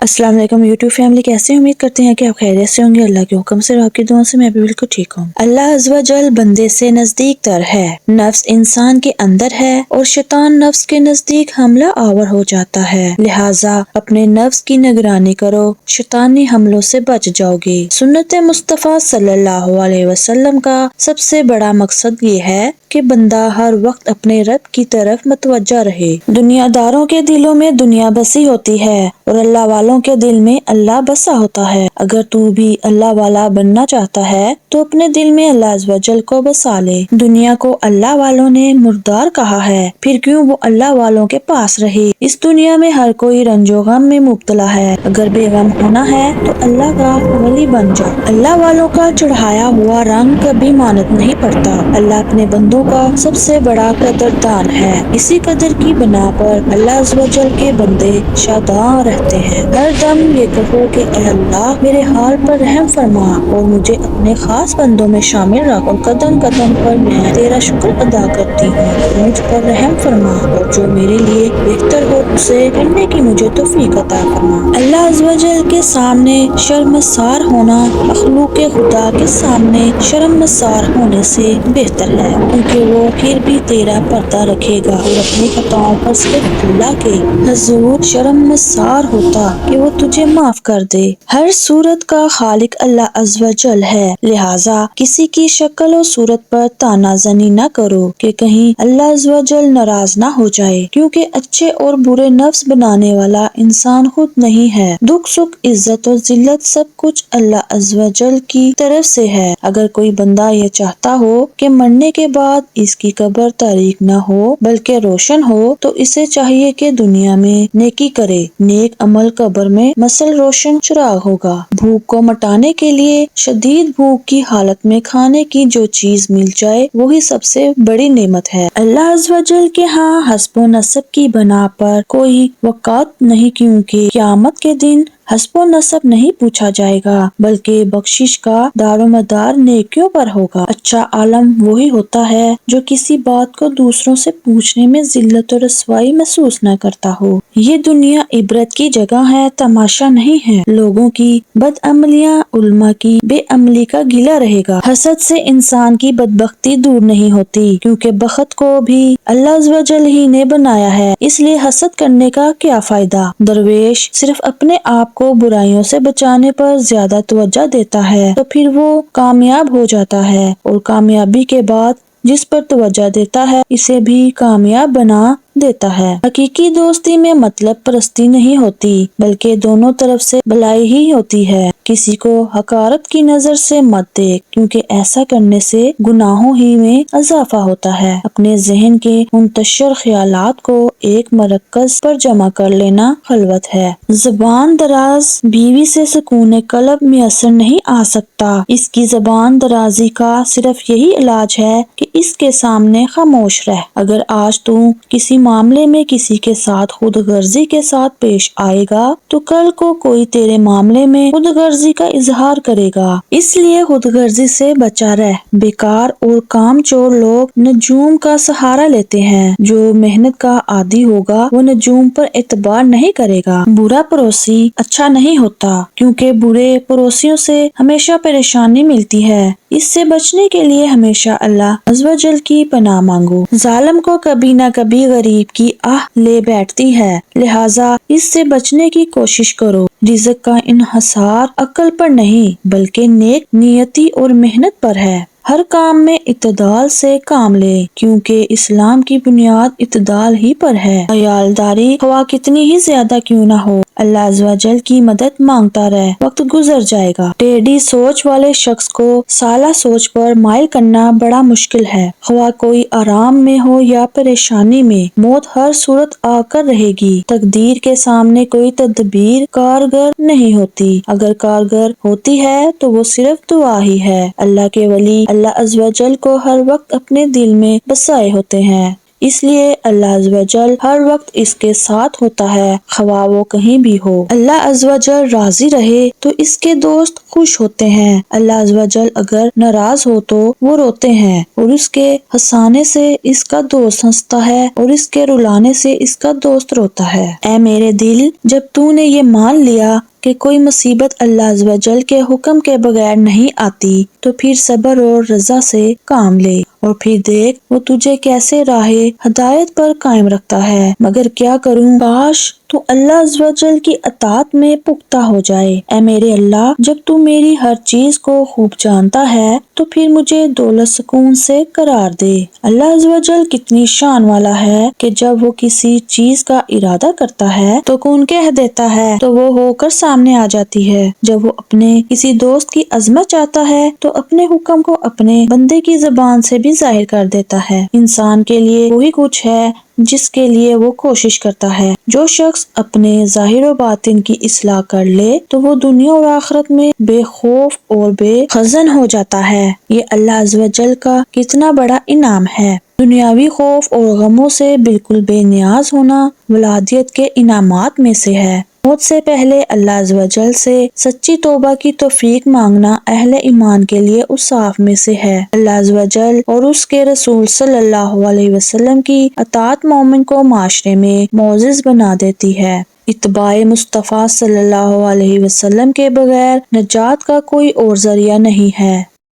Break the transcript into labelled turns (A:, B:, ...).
A: السلام علیکم YouTube family, کیسے امید کرتے ہیں کہ آپ خیریت سے ہوں گے۔ اللہ کے حکم سے اور آپ کی دعاؤں سے میں بھی بالکل ٹھیک ہوں۔ اللہ عز و جل بندے سے نزدیک تر ہے۔ نفس انسان کے اندر ہے اور شیطان نفس کے نزدیک حملہ آور ہو جاتا ہے، لہٰذا اپنے نفس کی نگرانی کرو، شیطانی حملوں سے بچ جاؤ گے۔ سنت مصطفیٰ صلی اللہ علیہ وسلم کا سب سے بڑا مقصد یہ ہے کہ بندہ ہر وقت اپنے رب کی طرف متوجہ رہے۔ دنیا داروں کے دلوں میں دنیا بسی ہوتی ہے اور اللہ والوں کے دل میں اللہ بسا ہوتا ہے۔ اگر تو بھی اللہ والا بننا چاہتا ہے تو اپنے دل میں اللہ عز و جل کو بسا لے۔ دنیا کو اللہ والوں نے مردار کہا ہے، پھر کیوں وہ اللہ والوں کے پاس رہے۔ اس دنیا میں ہر کوئی رنج و غم میں مبتلا ہے، اگر بے غم ہونا ہے تو اللہ کا ولی بن جا۔ اللہ والوں کا چڑھایا ہوا رنگ کبھی مانت نہیں پڑتا۔ اللہ اپنے بندوں کا سب سے بڑا قدردان ہے، اسی قدر کی بنا پر اللہ عز و جل کے بندے شاداں رہتے ہیں۔ ہر دم یہ کہو کہ اے اللہ میرے حال پر رحم فرما اور مجھے اپنے خاص بندوں میں شامل رکھ، اور قدم قدم پر میں تیرا شکر ادا کرتی ہوں، مجھ پر رحم فرما اور جو میرے لیے بہتر ہو اسے کرنے کی مجھے توفیق عطا فرما۔ اللہ عز و جل کے سامنے شرمسار ہونا مخلوق خدا کے سامنے شرمسار ہونے سے بہتر ہے، کیونکہ وہ پھر بھی تیرا پردہ رکھے گا اور اپنی خطاؤں پر صرف اللہ کے حضور شرمسار ہوتا کہ وہ تجھے معاف کر دے۔ ہر صورت کا خالق اللہ عز و جل ہے، لہٰذا کسی کی شکل و صورت پر طعنہ زنی نہ کرو کہ کہیں اللہ عز و جل ناراض نہ ہو جائے، کیونکہ اچھے اور برے نفس بنانے والا انسان خود نہیں ہے۔ دکھ سکھ عزت و ذلت سب کچھ اللہ عز و جل کی طرف سے ہے۔ اگر کوئی بندہ یہ چاہتا ہو کہ مرنے کے بعد اس کی قبر تاریک نہ ہو بلکہ روشن ہو تو اسے چاہیے کہ دنیا میں نیکی کرے۔ نیک عمل قبر میں مثل روشن چراغ ہوگا۔ بھوک کو مٹانے کے لیے شدید بھوک کی حالت میں کھانے کی جو چیز مل جائے وہی سب سے بڑی نعمت ہے۔ اللہ عز و جل کے ہاں حسب و نسب کی بنا پر کوئی وقعت نہیں، کیونکہ قیامت کے دن حسب و نسب نہیں پوچھا جائے گا بلکہ بخشش کا دار و مدار نیکیوں پر ہوگا۔ اچھا عالم وہی ہوتا ہے جو کسی بات کو دوسروں سے پوچھنے میں ذلت و رسوائی محسوس نہ کرتا ہو۔ یہ دنیا عبرت کی جگہ ہے، تماشا نہیں ہے۔ لوگوں کی بد عملیاں علماء کی بے عملی کا گلہ رہے گا۔ حسد سے انسان کی بدبختی دور نہیں ہوتی، کیونکہ بخت کو بھی اللہ عز و جل ہی نے بنایا ہے، اس لیے حسد کرنے کا کیا فائدہ۔ درویش صرف اپنے آپ کو برائیوں سے بچانے پر زیادہ توجہ دیتا ہے تو پھر وہ کامیاب ہو جاتا ہے، اور کامیابی کے بعد جس پر توجہ دیتا ہے اسے بھی کامیاب بنا دیتا ہے۔ حقیقی دوستی میں مطلب پرستی نہیں ہوتی بلکہ دونوں طرف سے بھلائی ہی ہوتی ہے۔ کسی کو حقارت کی نظر سے مت دیکھ، کیونکہ ایسا کرنے سے گناہوں ہی میں اضافہ ہوتا ہے۔ اپنے ذہن کے منتشر خیالات کو ایک مرکز پر جمع کر لینا خلوت ہے۔ زبان دراز بیوی سے سکون قلب میسر نہیں آ سکتا۔ اس کی زبان درازی کا صرف یہی علاج ہے کہ اس کے سامنے خاموش رہ۔ اگر آج تو کسی معاملے میں کسی کے ساتھ خود غرضی کے ساتھ پیش آئے گا تو کل کو کوئی تیرے معاملے میں خود غرضی کا اظہار کرے گا، اس لیے خود غرضی سے بچا رہ۔ بیکار اور کام چور لوگ نجوم کا سہارا لیتے ہیں، جو محنت کا عادی ہوگا وہ نجوم پر اعتبار نہیں کرے گا۔ برا پڑوسی اچھا نہیں ہوتا، کیونکہ برے پڑوسیوں سے ہمیشہ پریشانی ملتی ہے۔ اس سے بچنے کے لیے ہمیشہ اللہ عز و جل کی پناہ مانگو۔ ظالم کو کبھی نہ کبھی غریب کی آہ لے بیٹھتی ہے، لہٰذا اس سے بچنے کی کوشش کرو۔ رزق کا انحصار عقل پر نہیں بلکہ نیک نیتی اور محنت پر ہے۔ ہر کام میں اعتدال سے کام لے، کیونکہ اسلام کی بنیاد اعتدال ہی پر ہے۔ عیالداری خواہ کتنی ہی زیادہ کیوں نہ ہو، اللہ عز و جل کی مدد مانگتا رہ، وقت گزر جائے گا۔ ٹیڑھی سوچ والے شخص کو سالہ سوچ پر مائل کرنا بڑا مشکل ہے۔ خواہ کوئی آرام میں ہو یا پریشانی میں، موت ہر صورت آ کر رہے گی۔ تقدیر کے سامنے کوئی تدبیر کارگر نہیں ہوتی، اگر کارگر ہوتی ہے تو وہ صرف دعا ہی ہے۔ اللہ کے ولی اللہ عز و جل کو ہر وقت اپنے دل میں بسائے ہوتے ہیں۔ اس لیے اللہ عز و جل ہر وقت اس کے ساتھ ہوتا ہے، خواہ وہ کہیں بھی ہو۔ اللہ عز و جل راضی رہے تو اس کے دوست خوش ہوتے ہیں، اللہ عز و جل اگر ناراض ہو تو وہ روتے ہیں، اور اس کے ہنسانے سے اس کا دوست ہنستا ہے اور اس کے رلانے سے اس کا دوست روتا ہے۔ اے میرے دل، جب تو نے یہ مان لیا کہ کوئی مصیبت اللہ عز و جل کے حکم کے بغیر نہیں آتی تو پھر صبر اور رضا سے کام لے، اور پھر دیکھ وہ تجھے کیسے راہ ہدایت پر قائم رکھتا ہے۔ مگر کیا کروں، کاش تو اللہ عز و جل کی اطاعت میں پختہ ہو جائے۔ اے میرے اللہ، جب تو میری ہر چیز کو خوب جانتا ہے تو پھر مجھے دولت سکون سے قرار دے۔ اللہ عز و جل کتنی شان والا ہے کہ جب وہ کسی چیز کا ارادہ کرتا ہے تو کن کہہ دیتا ہے تو وہ ہو کر سامنے آ جاتی ہے۔ جب وہ اپنے کسی دوست کی عظمت چاہتا ہے تو اپنے حکم کو اپنے بندے کی زبان سے بھی ظاہر کر دیتا ہے۔ انسان کے لیے وہی کچھ ہے جس کے لیے وہ کوشش کرتا ہے۔ جو شخص اپنے ظاہر و باطن کی اصلاح کر لے تو وہ دنیا اور آخرت میں بے خوف اور بے حزن ہو جاتا ہے۔ یہ اللہ عز و جل کا کتنا بڑا انعام ہے۔ دنیاوی خوف اور غموں سے بالکل بے نیاز ہونا ولادیت کے انعامات میں سے ہے۔ موت سے پہلے اللہ عز و جل سے سچی توبہ کی توفیق مانگنا اہل ایمان کے لیے اوصاف میں سے ہے۔ اللہ عز و جل اور اس کے رسول صلی اللہ علیہ وسلم کی اطاعت مومن کو معاشرے میں معزز بنا دیتی ہے۔ اتباع مصطفیٰ صلی اللہ علیہ وسلم کے بغیر نجات کا کوئی اور ذریعہ نہیں ہے۔